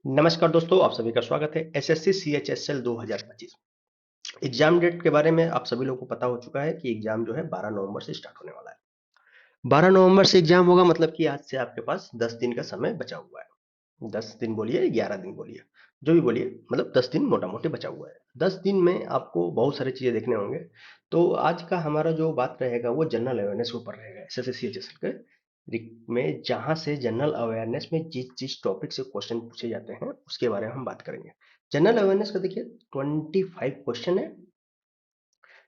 नमस्कार दोस्तों, आप सभी का स्वागत है एसएससी सीएचएसएल 2025 एग्जाम डेट के बारे में आप सभी लोगों को पता हो चुका है कि एग्जाम जो है 12 नवंबर से स्टार्ट होने वाला है। 12 नवंबर से एग्जाम होगा मतलब कि आज से आपके पास 10 दिन का समय बचा हुआ है। 10 दिन बोलिए, 11 दिन बोलिए, जो भी बोलिए, मतलब 10 दिन मोटा मोटी बचा हुआ है। 10 दिन में आपको बहुत सारी चीजें देखने होंगे। तो आज का हमारा जो बात रहेगा वो जनरल अवेयरनेस के ऊपर रहेगा, एसएससी सीएचएसएल के में जहां से जनरल अवेयरनेस में जिस जिस टॉपिक से क्वेश्चन पूछे जाते हैं उसके बारे में हम बात करेंगे। जनरल अवेयरनेस का देखिए 25 क्वेश्चन है।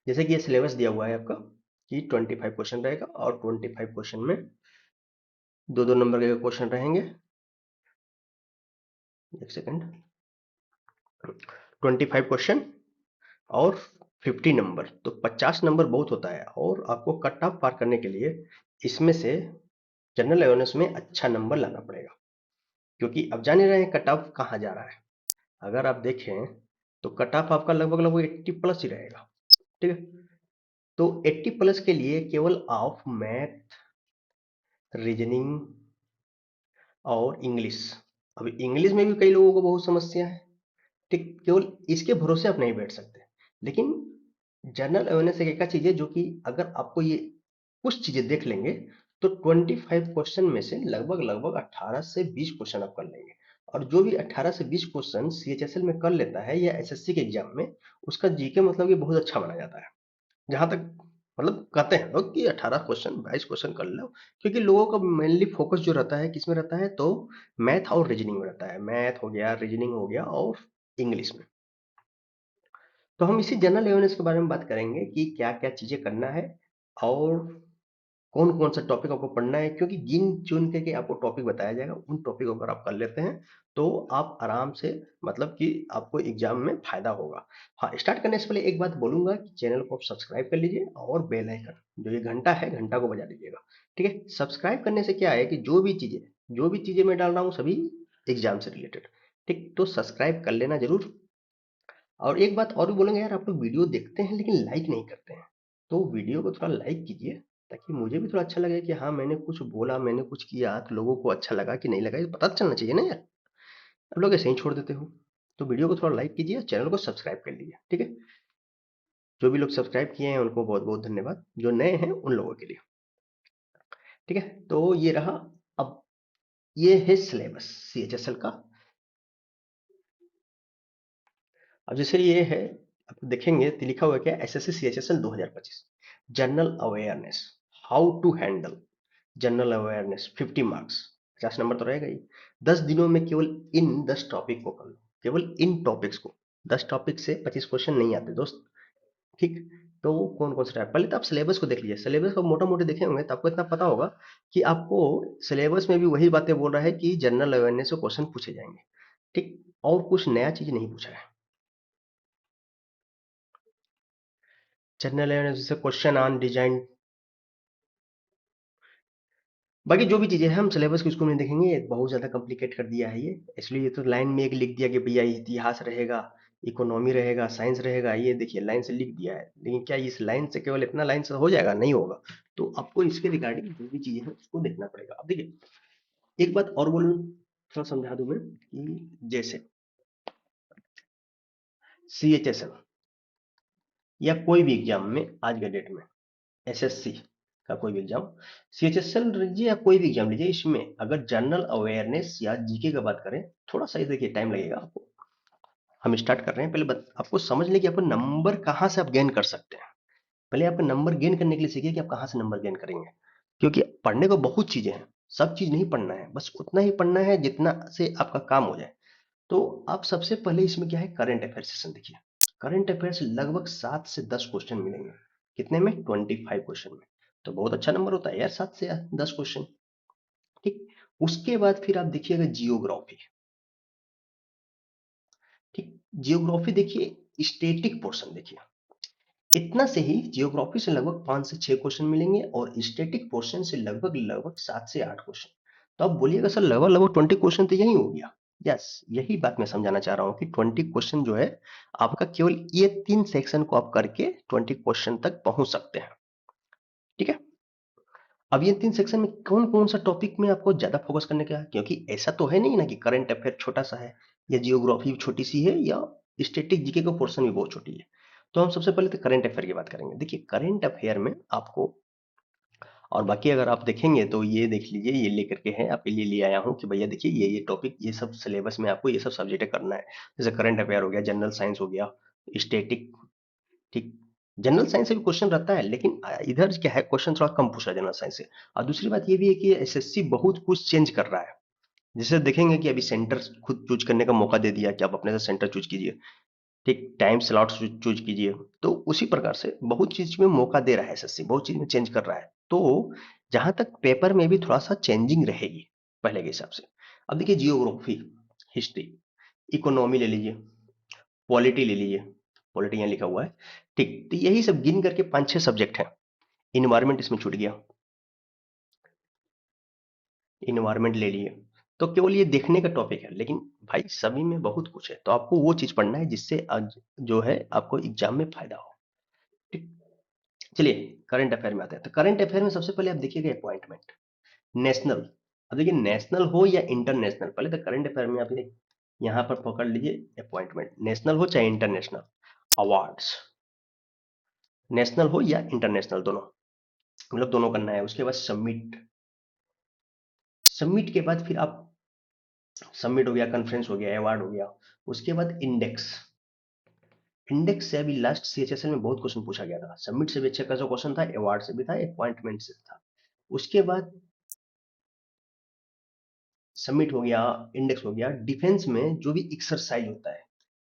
जैसे कि ये सिलेबस दिया हुआ है आपका कि 25 क्वेश्चन रहेगा और 25 क्वेश्चन में दो दो नंबर के क्वेश्चन रहेंगे। एक सेकंड। 25 क्वेश्चन और 50 नंबर, तो 50 नंबर बहुत होता है और आपको कट ऑफ पार करने के लिए इसमें से जनरल अवेयरनेस में अच्छा नंबर लाना पड़ेगा, क्योंकि अब जान ही रहे हैं कट ऑफ कहाँ जा रहा है। अगर आप देखें तो कट ऑफ आपका लगभग लगभग 80 प्लस ही रहेगा। ठीक है, तो 80 प्लस के लिए केवल आप मैथ, रीजनिंग और इंग्लिश, अभी इंग्लिश में भी कई लोगों को बहुत समस्या है। ठीक, केवल इसके भरोसे आप नहीं बैठ सकते। लेकिन जनरल अवेयरनेस एक ऐसा चीज है जो कि अगर आपको ये कुछ चीजें देख लेंगे तो 25 क्वेश्चन में से लगभग लगभग 18 से 20 क्वेश्चन आप कर लेंगे। और जो भी 18 से 20 क्वेश्चन सीएचएसएल में कर लेता है या एसएससी के एग्जाम में, उसका जीके मतलब कि बहुत अच्छा माना जाता है। जहां तक मतलब कहते हैं लोग कि 18 क्वेश्चन 22 क्वेश्चन कर लो, क्योंकि लोगों का मेनली फोकस जो रहता है किस में रहता है, तो मैथ और रीजनिंग में रहता है। मैथ हो गया, रीजनिंग हो गया और इंग्लिश में। तो हम इसी जनरल अवेयरनेस के बारे में बात करेंगे कि क्या क्या चीजें करना है और कौन कौन सा टॉपिक आपको पढ़ना है, क्योंकि गिन चुन के आपको टॉपिक बताया जाएगा। उन टॉपिक अगर आप कर लेते हैं तो आप आराम से, मतलब कि आपको एग्जाम में फायदा होगा। हाँ, स्टार्ट करने से पहले एक बात बोलूंगा कि चैनल को आप सब्सक्राइब कर लीजिए और बेल आइकन जो ये घंटा है घंटा को बजा दीजिएगा। ठीक है, सब्सक्राइब करने से क्या है कि जो भी चीजें मैं डाल रहा हूँ सभी एग्जाम से रिलेटेड। ठीक, तो सब्सक्राइब कर लेना जरूर। और एक बात और भी बोलेंगे, यार आप लोग वीडियो देखते हैं लेकिन लाइक नहीं करते हैं, तो वीडियो को थोड़ा लाइक कीजिए ताकि मुझे भी थोड़ा अच्छा लगे कि हाँ मैंने कुछ बोला, मैंने कुछ किया तो लोगों को अच्छा लगा कि नहीं लगा, ये पता चलना चाहिए ना यार। आप लोग ऐसे ही छोड़ देते हो। तो वीडियो को थोड़ा लाइक कीजिए, चैनल को सब्सक्राइब कर लीजिए। ठीक है, जो भी लोग सब्सक्राइब किए हैं उनको बहुत बहुत धन्यवाद, जो नए हैं उन लोगों के लिए। ठीक है, तो ये रहा। अब ये है सिलेबस सीएचएसएल का। अब जैसे ये है, आप देखेंगे तो लिखा हुआ है क्या, SSC CHSL 2025 general awareness, how to handle general awareness 50 marks. 50 नंबर तो रहेगा ही। 10 दिनों में केवल इन 10 टॉपिक को कर लो, केवल इन टॉपिक्स को। 10 टॉपिक से 25 क्वेश्चन नहीं आते दोस्त। ठीक, तो वो कौन कौन सा है, पहले तो आप सिलेबस को देख लीजिए। सिलेबस को मोटा मोटी देखे होंगे तो आपको इतना पता होगा कि आपको सिलेबस में भी वही बातें बोल रहा है कि जनरल अवेयरनेस से क्वेश्चन पूछे जाएंगे। ठीक, और कुछ नया चीज नहीं पूछा है। जनरल अवेयरनेस से क्वेश्चन ऑन डिजाइन, बाकी जो भी चीजें हैं हम सिलेबस को स्कूल में देखेंगे। ये बहुत ज्यादा कॉम्प्लिकेट कर दिया है ये, इसलिए ये तो लाइन में एक लिख दिया कि भैया इतिहास रहेगा, इकोनॉमी रहेगा, साइंस रहेगा। ये देखिए लाइन से लिख दिया है, लेकिन क्या इस लाइन से, केवल इतना लाइन से हो जाएगा? नहीं होगा। तो आपको इसके रिगार्डिंग जो भी चीजें हैं उसको देखना पड़ेगा। अब देखिए एक बात और बोलूं, थोड़ा समझा दूं मैं कि जैसे सीएचएसएल या कोई भी एग्जाम में आज के डेट में, एसएससी का कोई भी एग्जाम, सीएचएसएल लीजिए या कोई भी एग्जाम लीजिए, इसमें अगर जनरल अवेयरनेस या जीके का बात करें, थोड़ा सा देखिए टाइम लगेगा आपको। हम स्टार्ट कर रहे हैं, पहले आपको समझ लें कि आपको नंबर कहाँ से आप गेन कर सकते हैं। पहले आपको नंबर गेन करने के लिए सीखिए कि आप कहाँ से नंबर गेन करेंगे, क्योंकि पढ़ने को बहुत चीजें हैं। सब चीज नहीं पढ़ना है, बस उतना ही पढ़ना है जितना से आपका काम हो जाए। तो आप सबसे पहले इसमें क्या है, करंट अफेयर सेशन देखिए। करंट अफेयर्स लगभग 7 से 10 क्वेश्चन मिलेंगे। कितने में? 25 क्वेश्चन में। तो बहुत अच्छा नंबर होता है यार, 7 से 10 क्वेश्चन। ठीक, उसके बाद फिर आप देखिएगा जियोग्राफी। ठीक, जियोग्राफी देखिए, स्टेटिक पोर्शन देखिए। इतना से ही जियोग्राफी से लगभग 5 से 6 क्वेश्चन मिलेंगे और स्टेटिक पोर्शन से लगभग लगभग 7 से 8 क्वेश्चन। तो आप बोलिएगा सर लगभग लगभग 20 क्वेश्चन तो यही हो गया। यस, यही बात मैं समझाना चाह रहा हूँ कि 20 क्वेश्चन जो है आपका, केवल ये 3 सेक्शन को आप करके 20 क्वेश्चन तक पहुंच सकते हैं। ठीक है, अब ये 3 सेक्शन में कौन-कौन सा टॉपिक में आपको ज़्यादा फोकस करने का है? क्योंकि ऐसा तो है नहीं ना कि करंट अफेयर छोटा-सा है या जियोग्राफी छोटी-सी है या स्टैटिक जीके का पोर्शन भी बहुत छोटी है। तो हम सबसे पहले तो करंट अफेयर की बात करेंगे। देखिए करंट अफेयर में आपको और बाकी अगर आप देखेंगे तो ये देख लीजिए, ये लेकर के हैं आपके लिए ले आया हूँ कि भैया देखिए ये टॉपिक ये सब सिलेबस में आपको ये सब सब्जेक्ट करना है। जैसे करंट अफेयर हो गया, जनरल साइंस हो गया, स्टैटिक, ठीक। जनरल साइंस से भी क्वेश्चन रहता है लेकिन इधर क्या है, क्वेश्चन थोड़ा कम पूछ रहा है जनरल साइंस से। और दूसरी बात ये भी है कि एसएससी बहुत कुछ चेंज कर रहा है। जैसे देखेंगे कि अभी सेंटर खुद चूज करने का मौका दे दिया कि आप अपने से सेंटर चूज कीजिए, ठीक, टाइम स्लॉट चूज कीजिए। तो उसी प्रकार से बहुत चीज में मौका दे रहा है एसएससी, बहुत चीज में चेंज कर रहा है। तो जहां तक पेपर में भी थोड़ा सा चेंजिंग रहेगी पहले के हिसाब से। अब देखिए जियोग्राफी, हिस्ट्री, इकोनॉमी ले लीजिए, पॉलिटी ले लीजिए, पॉलिटी यहाँ लिखा हुआ है, ठीक। तो यही सब गिन करके 5-6 सब्जेक्ट हैं। इन्वायरमेंट इसमें छूट गया, इन्वायरमेंट ले लिए। तो केवल ये देखने का टॉपिक है लेकिन भाई सभी में बहुत कुछ है, तो आपको वो चीज पढ़ना है जिससे आज जो है आपको एग्जाम में फायदा हो, ठीक। चलिए करंट अफेयर में आते हैं। तो करंट अफेयर में सबसे पहले आप देखिएगा अपॉइंटमेंट, नेशनल। अब देखिए नेशनल हो या इंटरनेशनल, पहले तो करंट अफेयर में आप यहाँ पर पकड़ लीजिए अपॉइंटमेंट, नेशनल हो चाहे इंटरनेशनल, अवार्ड्स, नेशनल हो या इंटरनेशनल दोनों, मतलब दोनों करना है। उसके बाद सबमिट, सबमिट के बाद फिर आप, सबमिट हो गया, कॉन्फ्रेंस हो गया, अवार्ड हो गया। उसके बाद इंडेक्स, इंडेक्स से अभी लास्ट सीएचएसएल में बहुत क्वेश्चन पूछा गया था। सबमिट से भी अच्छा खासा क्वेश्चन था, अवार्ड से भी था, अपॉइंटमेंट से था। उसके बाद सबमिट हो गया, इंडेक्स हो गया। डिफेंस में जो भी एक्सरसाइज होता है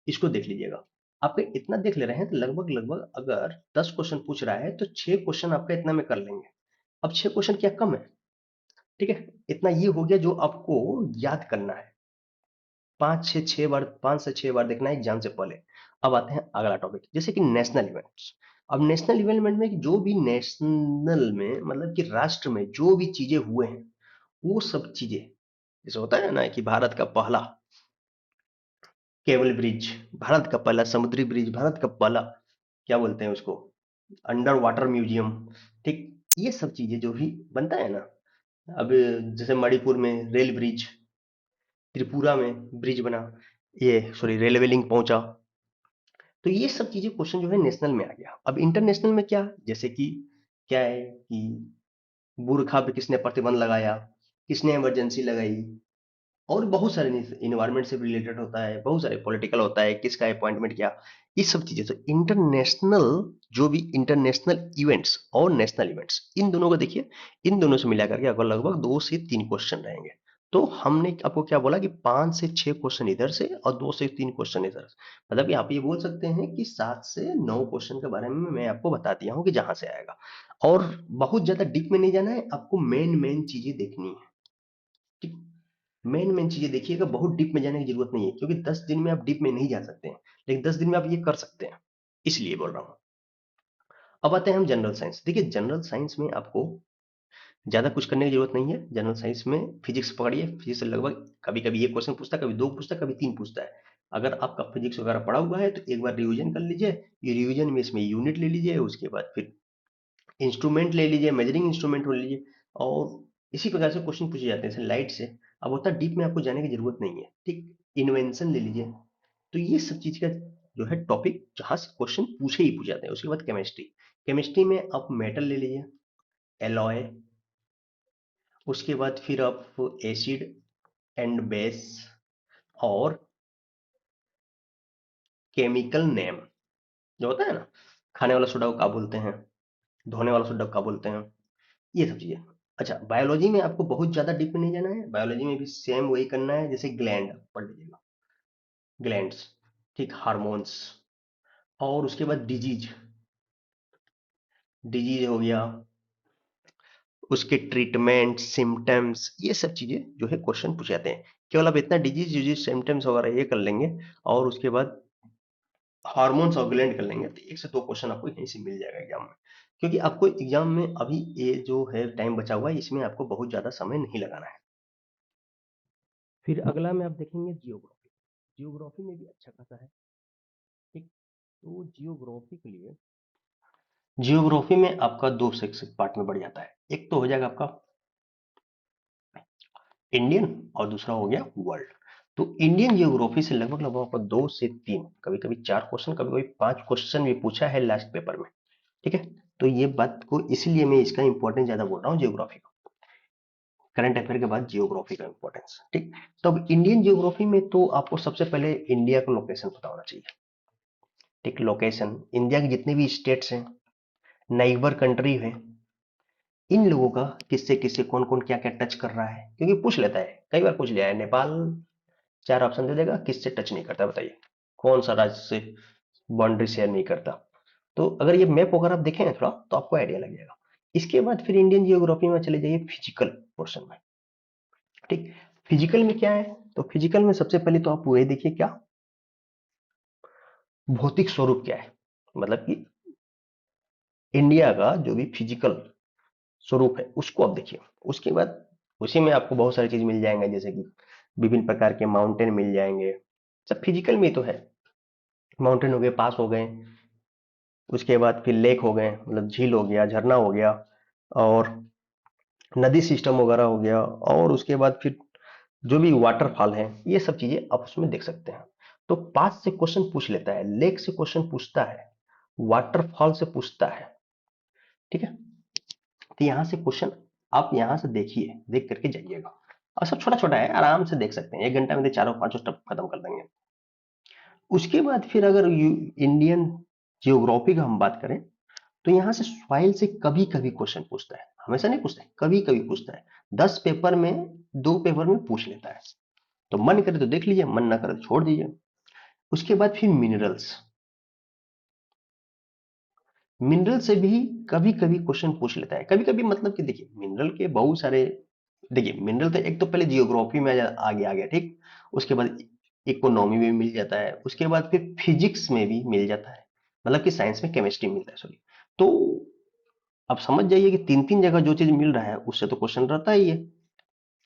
इसको देख लीजिएगा। आपके इतना देख ले रहे हैं तो लगभग लगभग अगर 10 क्वेश्चन पूछ रहा है तो 6 क्वेश्चन आपका इतना में कर लेंगे। अब 6 क्वेश्चन क्या कम है, ठीक है। इतना ये हो गया जो आपको याद करना है, 5 से 6 बार, 5 से 6 बार देखना है एग्जाम से पहले। अब आते हैं अगला टॉपिक, जैसे कि नेशनल इवेंट्स। अब नेशनल इवेंट में जो भी नेशनल में मतलब कि राष्ट्र में जो भी चीजें हुए हैं वो सब चीजें, जैसे होता है ना कि भारत का पहला केबल ब्रिज, भारत का पहला समुद्री ब्रिज, भारत का पहला क्या बोलते हैं उसको, अंडर वाटर म्यूजियम, ठीक। ये सब चीजें जो भी बनता है ना, अब जैसे मणिपुर में रेल ब्रिज, त्रिपुरा में ब्रिज बना, ये सॉरी रेलवे लिंक पहुंचा। तो ये सब चीजें क्वेश्चन जो है नेशनल में आ गया। अब इंटरनेशनल में क्या, जैसे कि क्या है कि बुरखा पे किसने प्रतिबंध लगाया, किसने इमरजेंसी लगाई, और बहुत सारे इन्वायरमेंट से रिलेटेड होता है, बहुत सारे पॉलिटिकल होता है, किसका अपॉइंटमेंट किया, ये सब चीजें। तो इंटरनेशनल जो भी इंटरनेशनल इवेंट्स और नेशनल इवेंट्स, इन दोनों को देखिए, इन दोनों से मिला करके अगर लगभग 2 से 3 क्वेश्चन रहेंगे। तो हमने आपको क्या बोला कि 5 से 6 क्वेश्चन इधर से और 2 से 3 क्वेश्चन इधर से, मतलब कि आप ये बोल सकते हैं कि 7 से 9 क्वेश्चन के बारे में मैं आपको बता दिया हूँ कि जहां से आएगा। और बहुत ज्यादा डीप में नहीं जाना है, आपको मेन मेन चीजें देखनी है, ठीक। मेन मेन चीजें देखिएगा, बहुत डीप में जाने की जरूरत नहीं है क्योंकि 10 दिन में आप डीप में नहीं जा सकते हैं, लेकिन 10 दिन में आप ये कर सकते हैं, इसलिए बोल रहा हूँ। अब आते हैं हम जनरल साइंस। देखिए जनरल साइंस में आपको ज्यादा कुछ करने की जरूरत नहीं है। जनरल साइंस में फिजिक्स पकड़िए, फिजिक्स से लगभग कभी कभी एक क्वेश्चन पूछता है, कभी 2 पूछता है, कभी 3 पूछता है। अगर आपका फिजिक्स वगैरह पढ़ा हुआ है तो एक बार रिवीजन कर लीजिए। ये रिवीजन में इसमें यूनिट ले लीजिए, उसके बाद फिर इंस्ट्रूमेंट ले लीजिए, मेजरिंग इंस्ट्रूमेंट ले लीजिए, और इसी प्रकार से क्वेश्चन पूछे जाते हैं जैसे लाइट से। अब उतना डीप में आपको जाने की जरूरत नहीं है, ठीक। इन्वेंशन ले लीजिए। तो ये सब चीज का जो है टॉपिक जहां से क्वेश्चन पूछे ही पूछे जाते हैं। उसके बाद केमिस्ट्री, केमिस्ट्री में आप मेटल ले लीजिए, एलॉय। उसके बाद फिर आप एसिड एंड बेस, और केमिकल नेम जो होता है ना, खाने वाला सोडा को क्या बोलते हैं, धोने वाला सोडा को क्या बोलते हैं, ये सब चीजें। अच्छा बायोलॉजी में आपको बहुत ज्यादा डीप में नहीं जाना है, बायोलॉजी में भी सेम वही करना है जैसे ग्लैंड पढ़ लीजिएगा, ग्लैंड्स, ठीक, हार्मोन्स। और उसके बाद डिजीज, डिजीज हो गया, उसके ट्रीटमेंट, सिम्टम्स, ये सब चीजें जो है क्वेश्चन पूछे जाते हैं। केवल आप इतना डिजीज डिजीज सिम्टम्स वगैरह ये कर लेंगे, और उसके बाद हार्मोन्स और ग्लैंड कर लेंगे, तो 1 से 2 क्वेश्चन आपको यहीं से मिल जाएगा एग्जाम में। क्योंकि आपको एग्जाम में अभी ये जो है टाइम बचा हुआ है, इसमें आपको बहुत ज्यादा समय नहीं लगाना है। फिर अगला में आप देखेंगे जियोग्राफी, जियोग्राफी में भी अच्छा खासा है, ठीक। तो जियोग्राफी के लिए जियोग्राफी में आपका दो सेक्शन पार्ट में बढ़ जाता है, एक तो हो जाएगा आपका इंडियन और दूसरा हो गया वर्ल्ड। तो इंडियन जियोग्राफी से लगभग लगभग आपको 2 से 3, कभी कभी 4 क्वेश्चन, कभी कभी 5 क्वेश्चन भी पूछा है लास्ट पेपर में। ठीक है, तो ये बात को इसलिए मैं इसका इंपॉर्टेंस ज्यादा बोल रहा हूँ जियोग्राफी का, करंट अफेयर के बाद जियोग्राफी का इंपॉर्टेंस। ठीक, तो अब इंडियन जियोग्राफी में तो आपको सबसे पहले इंडिया का लोकेशन पता होना चाहिए। ठीक, लोकेशन इंडिया के जितने भी स्टेट्स हैं, नाइबर कंट्री है, इन लोगों का किससे किससे कौन कौन क्या क्या टच कर रहा है, क्योंकि पूछ लेता है, कई बार पूछ लिया है। नेपाल 4 ऑप्शन दे देगा, किससे टच नहीं करता बताइए, कौन सा राज्य से बाउंड्री शेयर नहीं करता। तो अगर ये मैप वगैरह आप देखें थोड़ा तो आपको आइडिया लग जाएगा। इसके बाद फिर इंडियन जियोग्राफी में चले जाइए फिजिकल पोर्शन में। ठीक, फिजिकल में क्या है, तो फिजिकल में सबसे पहले तो आप वही देखिए क्या भौतिक स्वरूप क्या है, मतलब कि इंडिया का जो भी फिजिकल स्वरूप है उसको आप देखिए। उसके बाद उसी में आपको बहुत सारी चीज मिल जाएंगे, जैसे कि विभिन्न प्रकार के माउंटेन मिल जाएंगे, सब फिजिकल में ही तो है। माउंटेन हो गए, पास हो गए, उसके बाद फिर लेक हो गए, मतलब झील हो गया, झरना हो गया, और नदी सिस्टम वगैरह हो गया, और उसके बाद फिर जो भी वाटरफॉल है, ये सब चीजें आप उसमें देख सकते हैं। तो पास से क्वेश्चन पूछ लेता है, लेक से क्वेश्चन पूछता है, वाटरफॉल से पूछता है। ठीक है, तो यहाँ से क्वेश्चन आप यहाँ से देखिए, देख करके जाइएगा। और सब छोटा छोटा है, आराम से देख सकते हैं, 1 घंटा में तो चारों पांचों स्टेप खत्म कर देंगे। उसके बाद फिर अगर इंडियन जियोग्राफी का हम बात करें, तो यहाँ से सॉइल से कभी कभी क्वेश्चन पूछता है, हमेशा नहीं पूछता है, कभी कभी पूछता है। 10 पेपर में 2 पेपर में पूछ लेता है, तो मन करे तो देख लीजिए, मन ना करे तो छोड़ दीजिए। उसके बाद फिर मिनरल्स, मिनरल से भी कभी कभी क्वेश्चन पूछ लेता है, कभी कभी मतलब कि देखिए मिनरल के बहुत सारे, देखिए मिनरल तो एक तो पहले जियोग्राफी में आगे आ गया। ठीक, उसके बाद इकोनॉमी में मिल जाता है, उसके बाद फिर फिजिक्स में भी मिल जाता है, मतलब कि साइंस में केमिस्ट्री मिलता है, सॉरी। तो अब समझ जाइए कि 3 3 जगह जो चीज मिल रहा है उससे तो क्वेश्चन रहता ही है।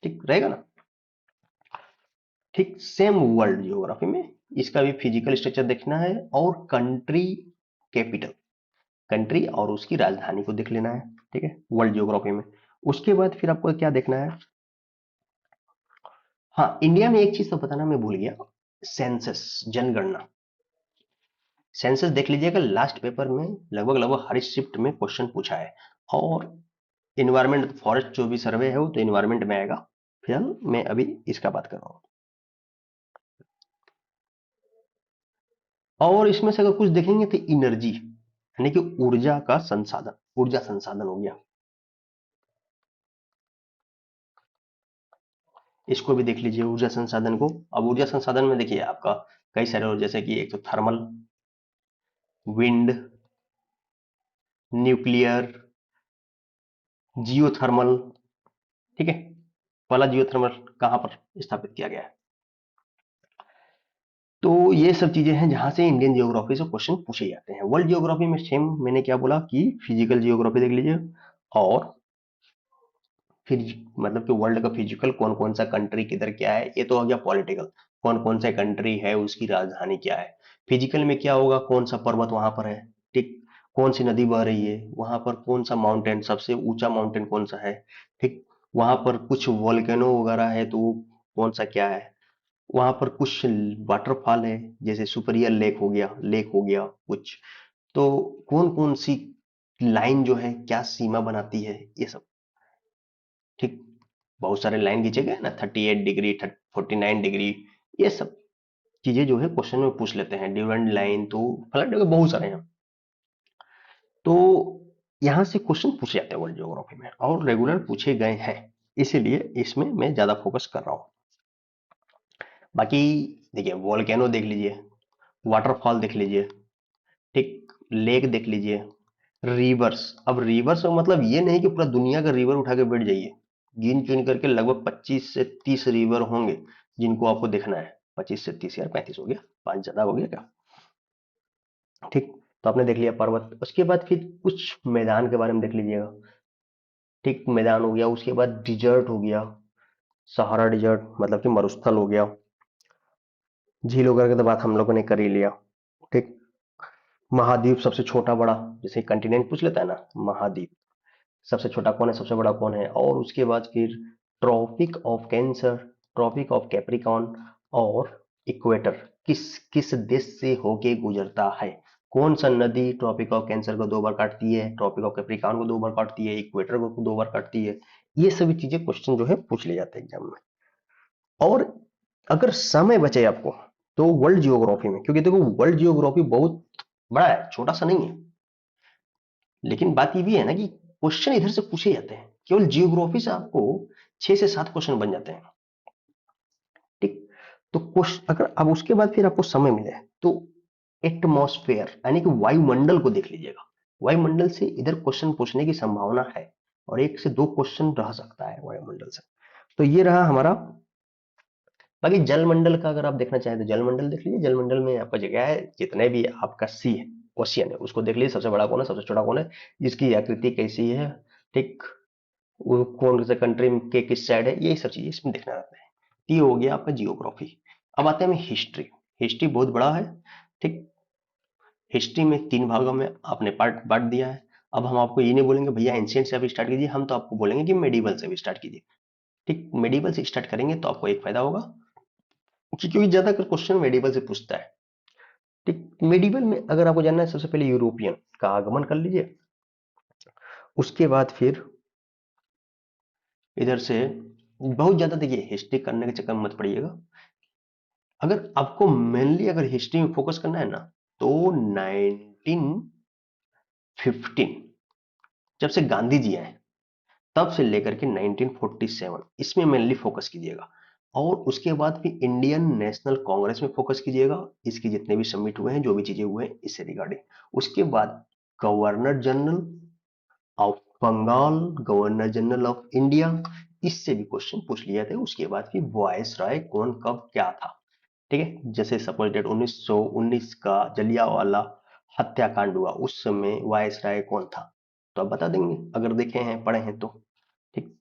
ठीक रहेगा ना। ठीक, सेम वर्ल्ड जियोग्राफी में इसका भी फिजिकल स्ट्रक्चर देखना है, और कंट्री कैपिटल, कंट्री और उसकी राजधानी को देख लेना है। ठीक है, वर्ल्ड जियोग्राफी में। उसके बाद फिर आपको क्या देखना है, हाँ इंडिया में एक चीज तो बताना मैं भूल गया, सेंसस, जनगणना। सेंसस देख लीजिएगा, लास्ट पेपर में लगभग लगभग हर शिफ्ट में क्वेश्चन पूछा है। और इन्वायरमेंट फॉरेस्ट जो भी सर्वे है वो तो इन्वायरमेंट में आएगा, फिलहाल मैं अभी इसका बात कर रहा हूँ। और इसमें से अगर कुछ देखेंगे तो एनर्जी, यानी कि ऊर्जा का संसाधन, ऊर्जा संसाधन हो गया, इसको भी देख लीजिए ऊर्जा संसाधन को। अब ऊर्जा संसाधन में देखिए आपका कई सारे, और जैसे कि एक तो थर्मल, विंड, न्यूक्लियर, जियोथर्मल। ठीक है, पहला जियोथर्मल कहाँ पर स्थापित किया गया है। तो ये सब चीजें हैं जहां से इंडियन जियोग्राफी से क्वेश्चन पूछे जाते हैं। वर्ल्ड जियोग्राफी में सेम मैंने क्या बोला कि फिजिकल जियोग्राफी देख लीजिए, और फिर मतलब कि वर्ल्ड का फिजिकल कौन कौन सा कंट्री किधर क्या है, ये तो हो गया पॉलिटिकल, कौन कौन सा कंट्री है उसकी राजधानी क्या है। फिजिकल में क्या होगा, कौन सा पर्वत वहां पर है, ठीक, कौन सी नदी बह रही है वहां पर, कौन सा माउंटेन, सबसे ऊंचा माउंटेन कौन सा है। ठीक, वहां पर कुछ वोल्केनो वगैरह है तो वो कौन सा क्या है, वहां पर कुछ वाटरफॉल है, जैसे सुपरियर लेक हो गया, लेक हो गया कुछ, तो कौन कौन सी लाइन जो है क्या सीमा बनाती है, ये सब। ठीक, बहुत सारे लाइन खींचे गए ना, 38 डिग्री, 49 डिग्री, ये सब चीजें जो है क्वेश्चन में पूछ लेते हैं, ड्यूरेंट लाइन तो फलन जगह बहुत सारे हैं। तो यहाँ से क्वेश्चन पूछे जाते हैं वर्ल्ड ज्योग्राफी में, और रेगुलर पूछे गए हैं, इसीलिए इसमें मैं ज्यादा फोकस कर रहा हूँ। बाकी देखिए वोल्केनो देख लीजिए, वाटरफॉल देख लीजिए, ठीक, लेक देख लीजिए, रिवर्स। अब रिवर्स का मतलब ये नहीं कि पूरा दुनिया का रिवर उठा के बैठ जाइए, गिन चुन करके लगभग 25 से 30 रिवर होंगे जिनको आपको देखना है। 25 से 30 यार 35 हो गया, 5 ज्यादा हो गया क्या। ठीक, तो आपने देख लिया पर्वत, उसके बाद फिर कुछ मैदान के बारे में देख लीजिएगा। ठीक, मैदान हो गया, उसके बाद डिजर्ट हो गया, सहारा डिजर्ट मतलब कि मरुस्थल हो गया, झील वगैरह की तो बात हम लोगों ने कर ही लिया। ठीक, महाद्वीप सबसे छोटा बड़ा, जैसे कंटिनेंट पूछ लेता है ना, महाद्वीप सबसे छोटा कौन है, सबसे बड़ा कौन है, और उसके बाद फिर tropic of cancer, tropic of capricorn और इक्वेटर किस किस देश से होके गुजरता है, कौन सा नदी ट्रॉपिक ऑफ कैंसर को 2 बार काटती है, ट्रॉपिक ऑफ कैप्रिकॉन को 2 बार काटती है, इक्वेटर को 2 बार काटती है। ये सभी चीजें क्वेश्चन जो है पूछ ले जाते हैं एग्जाम में। और अगर समय बचे आपको तो वर्ल्ड जियोग्राफी में, क्योंकि देखो वर्ल्ड जियोग्राफी बहुत बड़ा है, छोटा सा नहीं है, लेकिन बात ये भी है ना कि क्वेश्चन इधर से पूछे जाते हैं, केवल जियोग्राफी से आपको 6 से 7 क्वेश्चन बन जाते हैं। ठीक, तो क्वेश्चन अगर अब उसके बाद फिर आपको समय मिले तो एटमॉस्फेयर यानी कि वायुमंडल को देख लीजिएगा, वायुमंडल से इधर क्वेश्चन पूछने की संभावना है, और 1 से 2 क्वेश्चन रह सकता है वायुमंडल से। तो ये रहा हमारा। बाकी जलमंडल का अगर आप देखना चाहें तो जलमंडल देख लीजिए, जलमंडल में आपका जगह है, जितने भी आपका सी है, ओशियन है, उसको देख लीजिए, सबसे बड़ा कौन है, सबसे छोटा कौन है, जिसकी आकृति कैसी है, ठीक, वो कौन से कंट्री के किस साइड है, यही सब चीजें इसमें देखना रहता है। ये हो गया आपका जियोग्राफी। अब आते हैं हमें हिस्ट्री। हिस्ट्री बहुत बड़ा है, ठीक। हिस्ट्री में 3 भागों में आपने पार्ट बांट दिया है। अब हम आपको ये नहीं बोलेंगे भैया एंशियंट से अभी स्टार्ट कीजिए, हम तो आपको बोलेंगे कि मेडिवल से भी स्टार्ट कीजिए। ठीक, मेडिवल से स्टार्ट करेंगे तो आपको एक फायदा होगा, क्योंकि ज्यादातर क्वेश्चन मेडिवल से पूछता है। ठीक, मेडिवल में अगर आपको जानना है, सबसे पहले यूरोपियन का आगमन कर लीजिए, उसके बाद फिर इधर से बहुत ज्यादा देखिए हिस्ट्री करने के चक्कर में मत पड़िएगा। अगर आपको मेनली अगर हिस्ट्री में फोकस करना है ना, तो 1915 जब से गांधी जी आए तब से लेकर के 1947 इसमें मेनली फोकस कीजिएगा, और उसके बाद फिर इंडियन नेशनल कांग्रेस में फोकस कीजिएगा, इसके जितने भी समिट हुए हैं, जो भी चीजें हुए हैं इससे रिगार्डिंग। उसके बाद governor general of Bengal, governor general of India, इससे भी क्वेश्चन पूछ लिया था। उसके बाद फिर वॉइस राय कौन कब क्या था, ठीक है, जैसे सपोज डेट 1919 का जलियांवाला हत्याकांड हुआ, उस समय वॉइस राय कौन था, तो आप बता देंगे अगर देखे हैं पढ़े हैं तो। ठीक,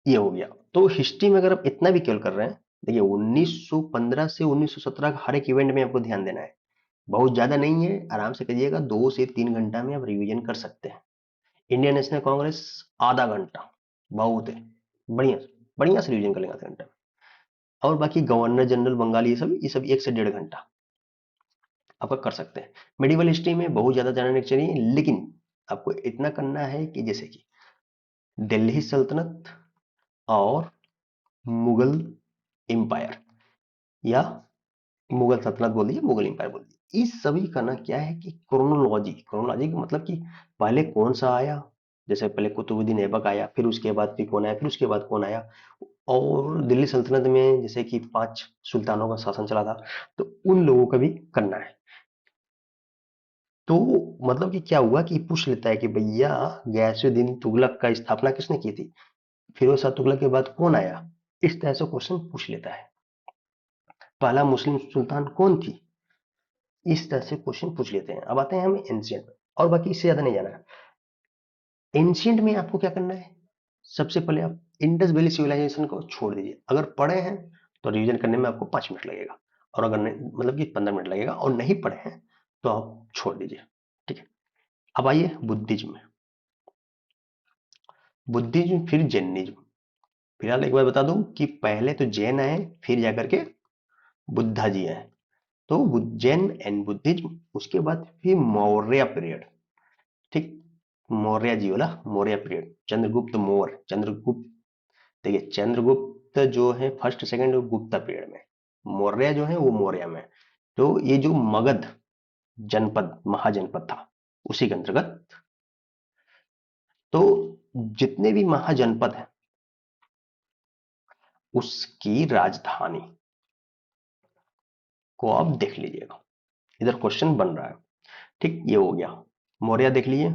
ये हो गया। तो हिस्ट्री में अगर आप इतना भी केवल कर रहे हैं, देखिए 1915 से 1917 का हर एक इवेंट में आपको ध्यान देना है, बहुत ज्यादा नहीं है, आराम से करिएगा, 2 से 3 घंटा में आप रिवीजन कर सकते हैं। इंडियन नेशनल कांग्रेस आधा घंटा बहुत है, बढ़िया बढ़िया से रिवीजन कर लेंगे आधे घंटे में। और बाकी गवर्नर जनरल बंगाल, ये सब 1 से 1.5 घंटा आपका कर सकते हैं। मेडिवल हिस्ट्री में बहुत ज्यादा जानने चाहिए, लेकिन आपको इतना करना है कि जैसे कि दिल्ली सल्तनत और मुगल एम्पायर, या मुगल सल्तनत बोल दीजिए, मुगल एम्पायर बोल दीजिए, इस सभी का ना क्या है कि क्रोनोलॉजी, क्रोनोलॉजी का मतलब कि पहले कौन सा आया, जैसे पहले कुतुबुद्दीन ऐबक आया, फिर उसके बाद फिर कौन आया, फिर उसके बाद कौन आया, और दिल्ली सल्तनत में जैसे कि 5 सुल्तानों का शासन चला था, तो उन लोगों का भी करना है। तो मतलब कि क्या हुआ कि पूछ लेता है कि भैया गयासुद्दीन तुगलक का स्थापना किसने की थी, फिरोज शाह तुगलक के बाद कौन आया, इस तरह से क्वेश्चन पूछ लेता है। पहला मुस्लिम सुल्तान कौन थी, इस तरह से क्वेश्चन पूछ लेते हैं। अब आते हैं हमें एंशियंट में, और बाकी इससे ज्यादा नहीं जाना है। एंशियंट में आपको क्या करना है, सबसे पहले आप इंडस वैली सिविलाइजेशन को छोड़ दीजिए, अगर पढ़े हैं तो रिवीजन करने में आपको 5 मिनट लगेगा, और अगर नहीं, मतलब कि 15 मिनट लगेगा, और नहीं पढ़े हैं तो आप छोड़ दीजिए। ठीक है, अब आइए बुद्धिज्म में। बुद्धिज्म फिर जैनिज्म। फिलहाल एक बार बता दूं कि पहले तो जैन आए, फिर जाकर के बुद्धा जी आए, तो जैन एंड बुद्धिज्म, उसके बाद फिर मौर्य पीरियड। ठीक, मौर्य जी वाला मौर्य पीरियड, चंद्रगुप्त मौर्य, चंद्रगुप्त, देखिए चंद्रगुप्त जो है फर्स्ट सेकंड गुप्ता पीरियड में, मौर्य जो है वो मौर्य में। तो ये जो मगध जनपद महाजनपद था उसी के अंतर्गत, तो जितने भी महाजनपद हैं उसकी राजधानी को आप देख लीजिएगा, इधर क्वेश्चन बन रहा है। ठीक, ये हो गया मौर्य देख लीजिए,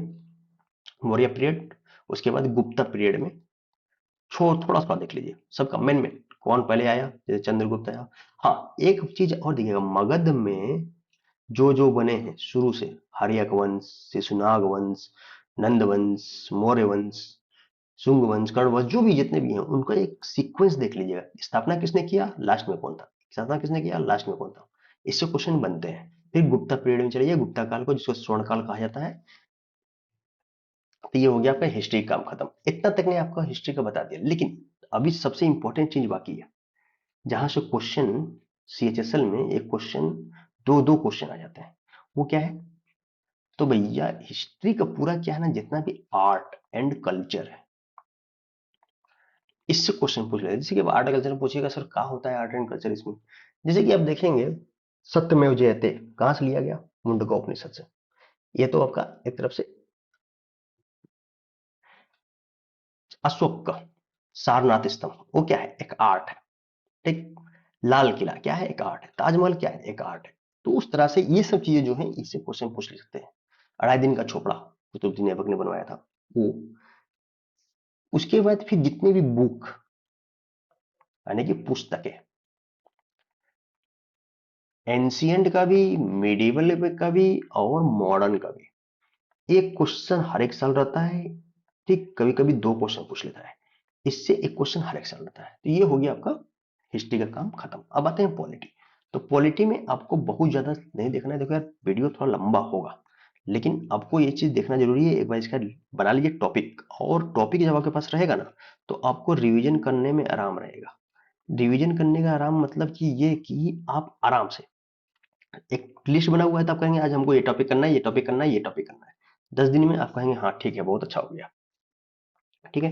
मौर्य पीरियड। उसके बाद गुप्ता पीरियड में छोड़ थोड़ा सा देख लीजिए सबका मेन मेन कौन पहले आया, जैसे चंद्रगुप्त आया। हाँ, एक चीज और देखिएगा, मगध में जो जो बने हैं शुरू से, हर्यक वंश, शिशुनाग वंश, नंद वंश, मौर्य वंश, शुंग वंश, कर्ण वंश, जो भी जितने भी हैं उनका एक सीक्वेंस देख लीजिएगा, स्थापना किसने किया, लास्ट में कौन था, स्थापना किसने किया, लास्ट में कौन था, इससे क्वेश्चन बनते हैं। फिर गुप्ता पीरियड में चलिए, गुप्ता काल को जिसको स्वर्ण काल कहा जाता है। तो ये हो गया आपका हिस्ट्री का काम खत्म। इतना तक ने आपका हिस्ट्री का बता दिया, लेकिन अभी सबसे इंपॉर्टेंट चीज बाकी है, जहां से क्वेश्चन सीएचएसएल में एक क्वेश्चन, दो दो क्वेश्चन आ जाते हैं। वो क्या है? तो भैया हिस्ट्री का पूरा क्या है ना, जितना भी आर्ट एंड कल्चर है, इससे क्वेश्चन पूछ लेते हैं। जैसे कि अब आर्ट एंड कल्चर में पूछिएगा सर क्या होता है आर्ट एंड कल्चर इसमें, जैसे कि आप देखेंगे सत्यमेव जयते कहां से लिया गया? मुंडका उपनिषद से। ये तो आपका एक तरफ से अशोक का सारनाथ स्तंभ, वो क्या है? एक आर्ट है। ठीक। लाल किला क्या है? एक आर्ट है। ताजमहल क्या है? एक आर्ट है। तो उस तरह से ये सब चीजें जो है इससे क्वेश्चन पूछ ले सकते हैं। अढ़ाई दिन का छोपड़ा कुतुबुद्दीन ऐबक ने बनवाया था वो। उसके बाद फिर जितने भी बुक यानी कि पुस्तकें, एंशियंट का भी, मिडिवल का भी और मॉडर्न का भी, एक क्वेश्चन हर एक साल रहता है। ठीक, कभी कभी दो क्वेश्चन पूछ लेता है, इससे एक क्वेश्चन हर एक साल रहता है। तो ये हो गया आपका हिस्ट्री का काम खत्म। अब आते हैं पॉलिटी। तो पॉलिटी में आपको बहुत ज्यादा नहीं देखना है। देखो यार वीडियो थोड़ा लंबा होगा, लेकिन आपको ये चीज देखना जरूरी है। एक बार इसका बना लीजिए टॉपिक, और टॉपिक जब आपके पास रहेगा ना, तो आपको रिवीजन करने में आराम रहेगा। रिवीजन करने का आराम मतलब कि ये कि आप आराम से, एक लिस्ट बना हुआ है तो आप कहेंगे आज हमको ये टॉपिक करना है, ये टॉपिक करना है, ये टॉपिक करना है। 10 दिन में आप कहेंगे हाँ ठीक है, बहुत अच्छा हो गया। ठीक है।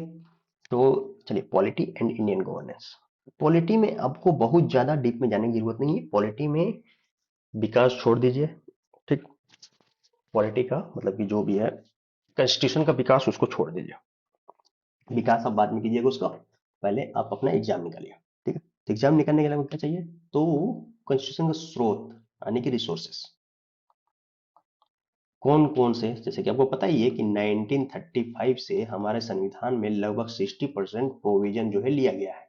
तो चलिए, polity and Indian governance. Polity में आपको बहुत ज्यादा डीप में जाने की जरूरत नहीं है। पॉलिटी में विकास छोड़ दीजिए। ठीक। पॉलिटी का मतलब कि जो भी है कॉन्स्टिट्यूशन का विकास, उसको छोड़ दीजिए। विकास आप बाद में कीजिएगा उसका, पहले आप अपना एग्जाम निकालिए। ठीक है। तो एग्जाम निकालने के लिए आपको क्या चाहिए? तो कॉन्स्टिट्यूशन का स्रोत यानी कि रिसोर्सेस कौन कौन से, जैसे कि आपको पता ही है कि 1935 से हमारे संविधान में लगभग 60% प्रोविजन जो है लिया गया है।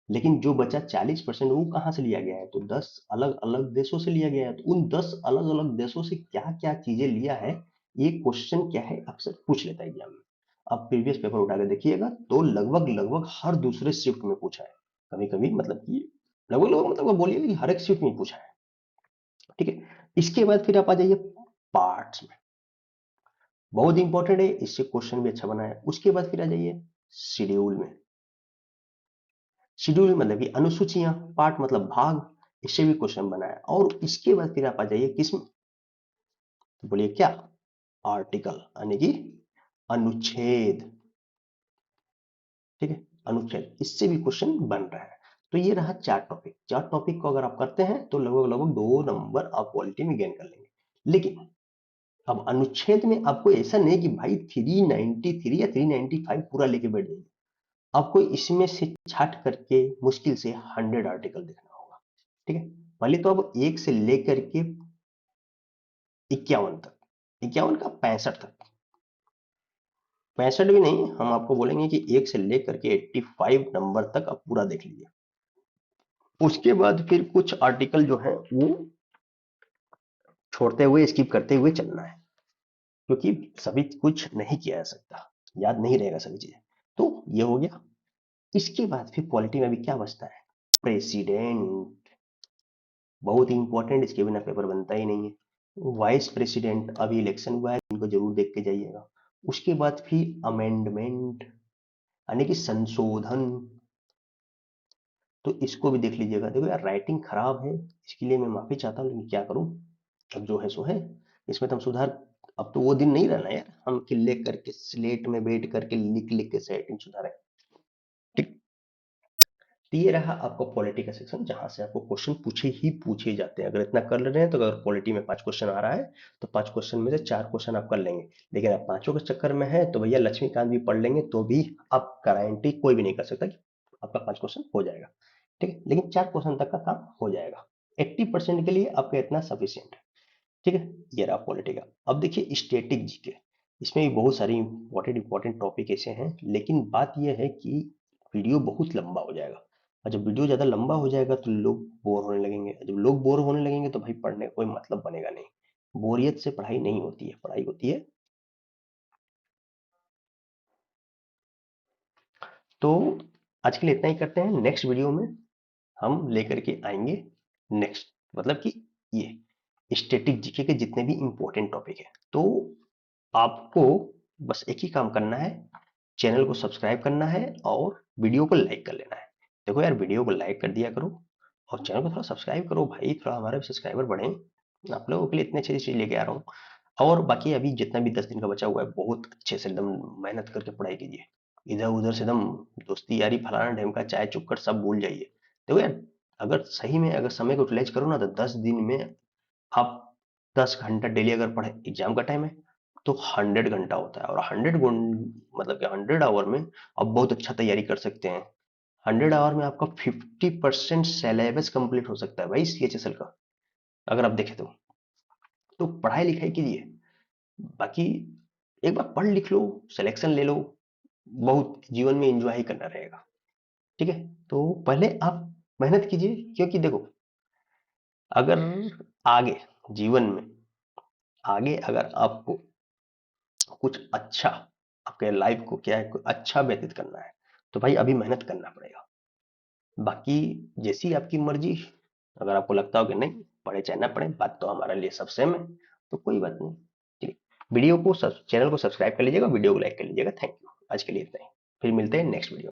लेकिन जो बचा 40% वो कहाँ से लिया गया है? तो 10 अलग अलग देशों से लिया गया है। तो उन 10 अलग अलग देशों से क्या क्या चीजें लिया है, ये क्वेश्चन क्या है अक्सर पूछ लेता है एग्जाम में। आप प्रीवियस पेपर उठा के देखिएगा तो लगभग लगभग हर दूसरे शिफ्ट में पूछा है। कभी कभी मतलब कि लगभग लगभग मतलब बोलिए कि हर एक शिफ्ट में पूछा है। ठीक है। इसके बाद फिर आप आ जाइए पार्ट्स में, बहुत इंपॉर्टेंट है, इससे क्वेश्चन भी अच्छा बना है। उसके बाद फिर आ जाइए शेड्यूल में। शेड्यूल मतलब कि अनुसूचियां, पार्ट मतलब भाग, इससे भी क्वेश्चन बना है। और इसके बाद फिर आप आ जाइए किसमें? तो बोलिए क्या? आर्टिकल यानी कि अनुच्छेद। ठीक है। अनुच्छेद, इससे भी क्वेश्चन बन रहा है। तो ये रहा चार टॉपिक। चार टॉपिक को अगर आप करते हैं तो लगभग लगभग 2 नंबर आप क्वालिटी में गेन कर लेंगे। लेकिन अब अनुच्छेद में आपको ऐसा नहीं कि भाई 393 या 395 पूरा लेके बैठ जाइए। आपको इसमें से छाट करके मुश्किल से 100 आर्टिकल देखना होगा। ठीक है। पहले तो अब 1 से लेकर के 51 तक, 51 का 65 तक, 65 भी नहीं, हम आपको बोलेंगे कि 1 से लेकर के 85 नंबर तक आप पूरा देख लीजिए। उसके बाद फिर कुछ आर्टिकल जो है वो छोड़ते हुए, स्किप करते हुए चलना है, क्योंकि सभी कुछ नहीं किया जा सकता, याद नहीं रहेगा सभी चीजें। तो ये हो गया। इसके बाद फिर पॉलिटी में भी क्या बचता है? प्रेसिडेंट, बहुत ही इंपॉर्टेंट, इसके बिना पेपर बनता ही नहीं है। वाइस प्रेसिडेंट, अभी इलेक्शन हुआ है, इनको जरूर देख के जाइएगा। उसके बाद फिर अमेंडमेंट यानी कि संशोधन, तो इसको भी देख लीजिएगा। देखो यार राइटिंग खराब है, इसके लिए मैं माफी चाहता हूँ, लेकिन क्या करूँ, अब जो है सो है। इसमें तो हम सुधार, अब तो वो दिन नहीं रहना यार हम कि ले करके स्लेट में बैठ करके लिख लिख के राइटिंग सुधारें। ठीक। तो ये रहा आपका पॉलिटी का सेक्शन, जहां से आपको क्वेश्चन पूछे ही पूछे जाते हैं। अगर इतना कर ले रहे हैं तो अगर पॉलिटी में 5 क्वेश्चन आ रहा है तो 5 क्वेश्चन में से 4 क्वेश्चन आप कर लेंगे। लेकिन आप पांचों के चक्कर में है तो भैया लक्ष्मीकांत भी पढ़ लेंगे तो भी आप गारंटी कोई भी नहीं कर सकता कि आपका 5 क्वेश्चन हो जाएगा। ठीक है। लेकिन 4 क्वेश्चन तक का काम हो जाएगा। 80% के लिए आपका इतना सफिशियंट है। ठीक है। ये रहा पॉलिटी का। अब देखिए स्टैटिक जीके, इसमें भी बहुत सारी इंपॉर्टेंट इंपॉर्टेंट टॉपिक ऐसे हैं, लेकिन बात यह है कि वीडियो बहुत लंबा हो जाएगा। और जब वीडियो ज्यादा लंबा हो जाएगा तो लोग बोर होने लगेंगे। जब लोग बोर होने लगेंगे तो भाई पढ़ने का कोई मतलब बनेगा नहीं। बोरियत से पढ़ाई नहीं होती है, पढ़ाई होती है। तो आज के लिए इतना ही करते हैं। नेक्स्ट वीडियो में हम लेकर के आएंगे नेक्स्ट, मतलब कि ये स्टैटिक जीके के जितने भी इंपॉर्टेंट टॉपिक है। तो आपको बस एक ही काम करना है, चैनल को सब्सक्राइब करना है और वीडियो को लाइक कर लेना है। देखो यार, वीडियो को लाइक कर दिया करो और चैनल को थोड़ा सब्सक्राइब करो भाई, थोड़ा हमारे सब्सक्राइबर बढ़े। आप लोगों के लिए इतनी अच्छी चीज लेके आ रहा हूँ। और बाकी अभी जितना भी 10 दिन का बचा हुआ है, बहुत अच्छे से एकदम मेहनत करके पढ़ाई कीजिए। इधर उधर से एकदम दोस्ती यारी फलाना ढेमका चाय चुक्कर सब भूल जाइए। देखो यार, अगर सही में अगर समय को यूटिलाइज करो ना, तो 10 दिन में आप 10 घंटा डेली अगर पढ़े, एग्जाम का टाइम है तो 100 घंटा होता है, और मतलब कि 100 आवर में आप बहुत अच्छा तैयारी कर सकते हैं। 100 आवर में आपका 50% सिलेबस कंप्लीट हो सकता है भाई CHSL का, अगर आप देखें तो पढ़ाई लिखाई कीजिए। बाकी एक बार पढ़ लिख लो, सिलेक्शन ले लो, बहुत जीवन में एंजॉय ही करना रहेगा। ठीक है, तो पहले आप मेहनत कीजिए, क्योंकि देखो, अगर आगे जीवन में आगे अगर आपको कुछ अच्छा, आपके लाइफ को क्या है, कुछ अच्छा व्यतीत करना है, तो भाई अभी मेहनत करना पड़ेगा। बाकी जैसी आपकी मर्जी, अगर आपको लगता हो कि नहीं पढ़े चाहे ना पढ़े, बात तो हमारे लिए सब सेम है, तो कोई बात नहीं। चलिए, चैनल को सब्सक्राइब कर लीजिएगा, वीडियो को लाइक कर लीजिएगा। थैंक यू, आज के लिए इतना ही। फिर मिलते हैं नेक्स्ट वीडियो।